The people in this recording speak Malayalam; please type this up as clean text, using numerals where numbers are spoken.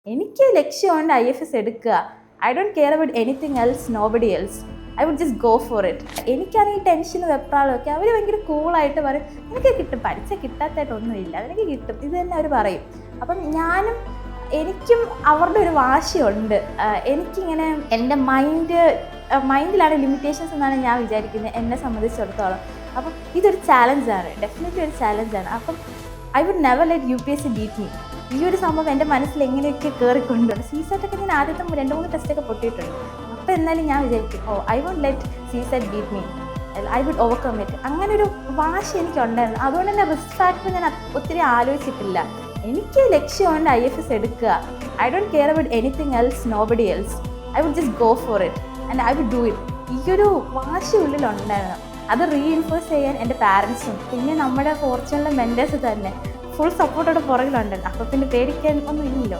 എനിക്ക് ലക്ഷ്യമുണ്ട് IFS എടുക്കുക. I don't care about anything else, nobody else. I would just go for it. എനിക്കാണെങ്കിൽ ടെൻഷനും വെപ്രാളും ഒക്കെ അവർ ഭയങ്കര കൂളായിട്ട് പറയും നിനക്ക് കിട്ടും, പഠിച്ചാൽ കിട്ടാത്തായിട്ടൊന്നുമില്ല, നിനക്ക് കിട്ടും, ഇത് തന്നെ അവർ പറയും. അപ്പം എനിക്കും അവരുടെ ഒരു വാശിയുണ്ട്. എനിക്കിങ്ങനെ എൻ്റെ മൈൻഡിലാണ് ലിമിറ്റേഷൻസ് എന്നാണ് ഞാൻ വിചാരിക്കുന്നത് എന്നെ സംബന്ധിച്ചിടത്തോളം. അപ്പം ഇതൊരു ചാലഞ്ചാണ്, ഡെഫിനറ്റ്ലി ഒരു ചാലഞ്ചാണ്. അപ്പം I would never let UPSC beat me. ഈ ഒരു സംഭവം എൻ്റെ മനസ്സിൽ എങ്ങനെയൊക്കെ കയറിക്കൊണ്ടുണ്ട്. CSAT ഞാൻ ആദ്യത്തെ 2-3 ടെസ്റ്റൊക്കെ പൊട്ടിയിട്ടുണ്ട്. അപ്പോൾ എന്നാലും ഞാൻ വിചാരിക്കും I won't let CSAT beat me, I would overcome it. അങ്ങനെ ഒരു വാശി എനിക്കുണ്ടായിരുന്നു. അതുകൊണ്ട് തന്നെ റിസ്ക് ഫാക്ടർ ഞാൻ ഒത്തിരി ആലോചിച്ചിട്ടില്ല. എനിക്ക് ലക്ഷ്യമുണ്ട് IFS എടുക്കുക. I don't care about anything else, nobody else. I would just go for it and I would do it. ഈ ഒരു വാശി ഉള്ളിലുണ്ടായിരുന്നു. അത് റീഇൻഫോഴ്സ് ചെയ്യാൻ എൻ്റെ പാരൻസും പിന്നെ നമ്മുടെ ഫോർച്യൂണിലെ മെൻറ്റേഴ്സ് തന്നെ ഫുൾ സപ്പോർട്ടോടെ പുറകിലുണ്ടല്ലോ. അപ്പോൾ പിന്നെ പേടിക്കാൻ ഒന്നും ഇല്ലല്ലോ.